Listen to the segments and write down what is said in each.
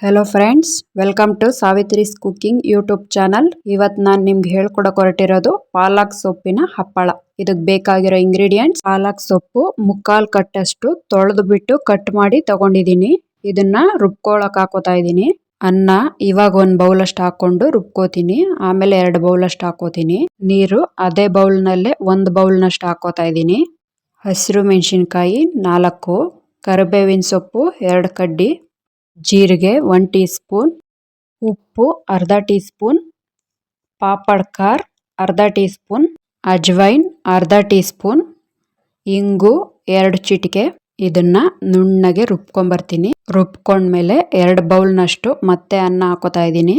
Hello friends, welcome to Savitri's cooking YouTube channel. ಇವತ್ತು ನಾನು ನಿಮ್ಗೆ ಹೇಳ್ಕೊಡಕ್ ಹೊರಟಿರೋದು ಪಾಲಕ್ ಸೊಪ್ಪಿನ ಹಪ್ಪಳ. ಇದಕ್ಕೆ ಬೇಕಾಗಿರೋ ಇಂಗ್ರೀಡಿಯೆಂಟ್ಸ್: ಪಾಲಕ್ ಸೊಪ್ಪು ಮುಕ್ಕಾಲ್ ಕಟ್ಟಷ್ಟು ತೊಳೆದು ಬಿಟ್ಟು ಕಟ್ ಮಾಡಿ ತಗೊಂಡಿದ್ದೀನಿ. ಇದನ್ನ ರುಬ್ಕೊಳಕ್ ಹಾಕೋತಾ ಇದ್ದೀನಿ. ಅನ್ನ ಇವಾಗ ಒಂದು ಬೌಲ್ ಅಷ್ಟು ಹಾಕೊಂಡು ರುಬ್ಕೋತೀನಿ. ಆಮೇಲೆ 2 ಬೌಲ್ ಅಷ್ಟು ಹಾಕೋತೀನಿ. ನೀರು ಅದೇ ಬೌಲ್ ನಲ್ಲೇ 1 ಬೌಲ್ ನಷ್ಟು ಹಾಕೋತಾ ಇದ್ದೀನಿ. ಹಸಿರು ಮೆಣಸಿನಕಾಯಿ 4, ಕರಿಬೇವಿನ ಸೊಪ್ಪು 2 ಕಡ್ಡಿ, ಜೀರಿಗೆ 1 ಟೀ ಸ್ಪೂನ್, ಉಪ್ಪು ಅರ್ಧ ಟೀ ಸ್ಪೂನ್, ಪಾಪಡ್ ಖಾರ್ ಅರ್ಧ ಟೀ ಸ್ಪೂನ್, ಅಜ್ವೈನ್ ಅರ್ಧ ಟೀ ಸ್ಪೂನ್, ಇಂಗು 2 ಚಿಟಿಕೆ. ಇದನ್ನ ನುಣ್ಣಗೆ ರುಬ್ಕೊಂಡ್ಬರ್ತೀನಿ. ರುಬ್ಕೊಂಡ್ಮೇಲೆ 2 ಬೌಲ್ನಷ್ಟು ಮತ್ತೆ ಅನ್ನ ಹಾಕೋತಾ ಇದ್ದೀನಿ.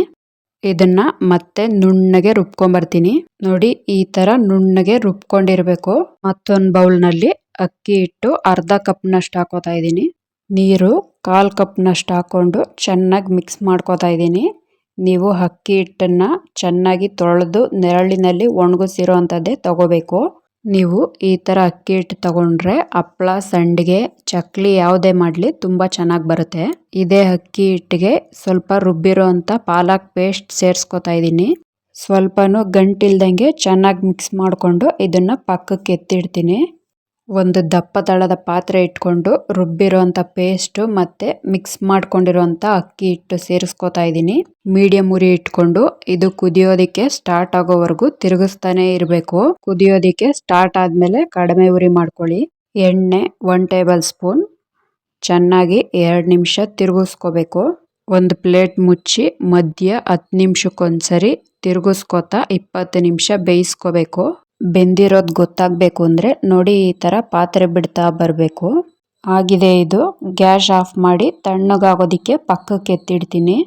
ಇದನ್ನ ಮತ್ತೆ ನುಣ್ಣಗೆ ರುಬ್ಕೊಂಡ್ಬರ್ತೀನಿ. ನೋಡಿ, ಈ ತರ ನುಣ್ಣಗೆ ರುಬ್ಕೊಂಡಿರ್ಬೇಕು. ಮತ್ತೊಂದು ಬೌಲ್ನಲ್ಲಿ ಅಕ್ಕಿ ಹಿಟ್ಟು ಅರ್ಧ ಕಪ್ನಷ್ಟು ಹಾಕೋತಾ ಇದ್ದೀನಿ. ನೀರು 1/4 ಕಪ್ನಷ್ಟು ಹಾಕೊಂಡು ಚೆನ್ನಾಗಿ ಮಿಕ್ಸ್ ಮಾಡ್ಕೋತಾ ಇದ್ದೀನಿ. ನೀವು ಅಕ್ಕಿ ಹಿಟ್ಟನ್ನ ಚೆನ್ನಾಗಿ ತೊಳೆದು ನೆರಳಿನಲ್ಲಿ ಒಣಗಿಸಿರೋ ಅಂಥದ್ದೇ ತಗೋಬೇಕು. ನೀವು ಈ ಥರ ಅಕ್ಕಿ ಹಿಟ್ಟು ತಗೊಂಡ್ರೆ ಹಪ್ಪಳ, ಸಂಡಿಗೆ, ಚಕ್ಲಿ ಯಾವುದೇ ಮಾಡಲಿ ತುಂಬ ಚೆನ್ನಾಗಿ ಬರುತ್ತೆ. ಇದೇ ಅಕ್ಕಿ ಹಿಟ್ಟಿಗೆ ಸ್ವಲ್ಪ ರುಬ್ಬಿರೋ ಅಂಥ ಪಾಲಕ್ ಪೇಸ್ಟ್ ಸೇರಿಸ್ಕೊತಾ ಇದ್ದೀನಿ. ಸ್ವಲ್ಪನೂ ಗಂಟಿಲ್ದಂಗೆ ಚೆನ್ನಾಗಿ ಮಿಕ್ಸ್ ಮಾಡಿಕೊಂಡು ಇದನ್ನು ಪಕ್ಕಕ್ಕೆ ಎತ್ತಿಡ್ತೀನಿ. ಒಂದು ದಪ್ಪ ತಳದ ಪಾತ್ರೆ ಇಟ್ಕೊಂಡು ರುಬ್ಬಿರೋಂಥ ಪೇಸ್ಟು ಮತ್ತು ಮಿಕ್ಸ್ ಮಾಡ್ಕೊಂಡಿರೋಂಥ ಅಕ್ಕಿ ಹಿಟ್ಟು ಸೇರಿಸ್ಕೊತಾ ಇದ್ದೀನಿ. ಮೀಡಿಯಂ ಉರಿ ಇಟ್ಕೊಂಡು ಇದು ಕುದಿಯೋದಕ್ಕೆ ಸ್ಟಾರ್ಟ್ ಆಗೋವರೆಗೂ ತಿರುಗಿಸ್ತಾನೆ ಇರಬೇಕು. ಕುದಿಯೋದಕ್ಕೆ ಸ್ಟಾರ್ಟ್ ಆದಮೇಲೆ ಕಡಿಮೆ ಉರಿ ಮಾಡ್ಕೊಳ್ಳಿ. ಎಣ್ಣೆ 1 ಟೇಬಲ್ ಸ್ಪೂನ್. ಚೆನ್ನಾಗಿ 2 ನಿಮಿಷ ತಿರುಗಿಸ್ಕೋಬೇಕು. ಒಂದು ಪ್ಲೇಟ್ ಮುಚ್ಚಿ ಮಧ್ಯ 10 ನಿಮಿಷಕ್ಕೊಂದ್ಸರಿ ತಿರುಗಿಸ್ಕೊತಾ 20 ನಿಮಿಷ ಬೇಯಿಸ್ಕೋಬೇಕು. ಬೆಂದಿರೋದು ಗೊತ್ತಾಗಬೇಕು ಅಂದರೆ ನೋಡಿ, ಈ ಥರ ಪಾತ್ರೆ ಬಿಡ್ತಾ ಬರಬೇಕು. ಆಗಿದೆ ಇದು. ಗ್ಯಾಸ್ ಆಫ್ ಮಾಡಿ ತಣ್ಣಗಾಗೋದಕ್ಕೆ ಪಕ್ಕಕ್ಕೆ ಎತ್ತಿಡ್ತೀನಿ.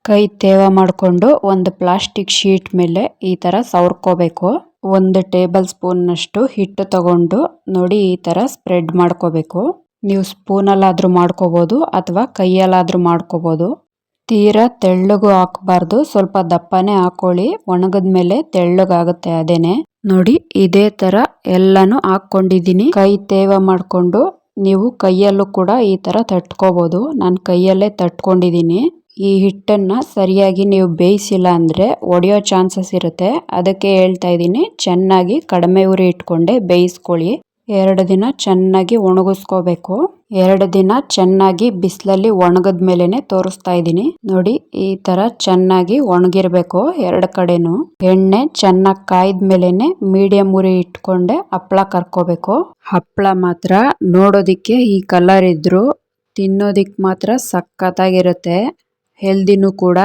ಕೈ ತೇವ ಮಾಡಿಕೊಂಡು ಒಂದು ಪ್ಲಾಸ್ಟಿಕ್ ಶೀಟ್ ಮೇಲೆ ಈ ಥರ ಸವರ್ಕೋಬೇಕು. 1 ಟೇಬಲ್ ಸ್ಪೂನ್ನಷ್ಟು ಹಿಟ್ಟು ತಗೊಂಡು ನೋಡಿ ಈ ಥರ ಸ್ಪ್ರೆಡ್ ಮಾಡ್ಕೋಬೇಕು. ನೀವು ಸ್ಪೂನಲ್ಲಾದರೂ ಮಾಡ್ಕೋಬೋದು ಅಥವಾ ಕೈಯಲ್ಲಾದರೂ ಮಾಡ್ಕೋಬೋದು. ತೀರಾ ತೆಳ್ಳಗೂ ಹಾಕಬಾರ್ದು, ಸ್ವಲ್ಪ ದಪ್ಪನೇ ಹಾಕೊಳ್ಳಿ. ಒಣಗಿದ ಮೇಲೆ ತೆಳ್ಳಗಾಗುತ್ತೆ ಅದೇನೆ. ನೋಡಿ, ಇದೇ ತರ ಎಲ್ಲಾನು ಹಾಕೊಂಡಿದ್ದೀನಿ. ಕೈ ತೇವ ಮಾಡಿಕೊಂಡು ನೀವು ಕೈಯಲ್ಲೂ ಕೂಡ ಈ ತರ ತಟ್ಕೋಬಹುದು. ನಾನು ಕೈಯಲ್ಲೇ ತಟ್ಕೊಂಡಿದ್ದೀನಿ. ಈ ಹಿಟ್ಟನ್ನ ಸರಿಯಾಗಿ ನೀವು ಬೇಯಿಸಿಲ್ಲ ಅಂದ್ರೆ ಒಡೆಯೋ ಚಾನ್ಸಸ್ ಇರುತ್ತೆ. ಅದಕ್ಕೆ ಹೇಳ್ತಾ ಇದ್ದೀನಿ, ಚೆನ್ನಾಗಿ ಕಡಿಮೆ ಉರಿ ಇಟ್ಕೊಂಡೆ ಬೇಯಿಸ್ಕೊಳ್ಳಿ. 2 ದಿನ ಚೆನ್ನಾಗಿ ಒಣಗಿಸ್ಕೋಬೇಕು. 2 ದಿನ ಚೆನ್ನಾಗಿ ಬಿಸಿಲಲ್ಲಿ ಒಣಗದ ಮೇಲೆನೆ ತೋರಿಸ್ತಾ ಇದ್ದೀನಿ. ನೋಡಿ, ಈ ತರ ಚೆನ್ನಾಗಿ ಒಣಗಿರ್ಬೇಕು 2 ಕಡೆನು. ಎಣ್ಣೆ ಚೆನ್ನಾಗಿ ಕಾಯ್ದ ಮೇಲೆನೆ ಮೀಡಿಯಂ ಉರಿ ಇಟ್ಕೊಂಡೆ ಹಪ್ಪಳ ಕರ್ಕೋಬೇಕು. ಹಪ್ಪಳ ಮಾತ್ರ ನೋಡೋದಿಕ್ಕೆ ಈ ಕಲರ್ ಇದ್ರು ತಿನ್ನೋದಿಕ್ ಮಾತ್ರ ಸಖತ್ತಾಗಿರುತ್ತೆ. ಹೆಲ್ದಿನೂ ಕೂಡ.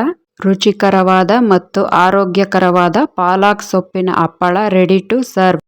ರುಚಿಕರವಾದ ಮತ್ತು ಆರೋಗ್ಯಕರವಾದ ಪಾಲಕ್ ಸೊಪ್ಪಿನ ಹಪ್ಪಳ ರೆಡಿ ಟು ಸರ್ವ್.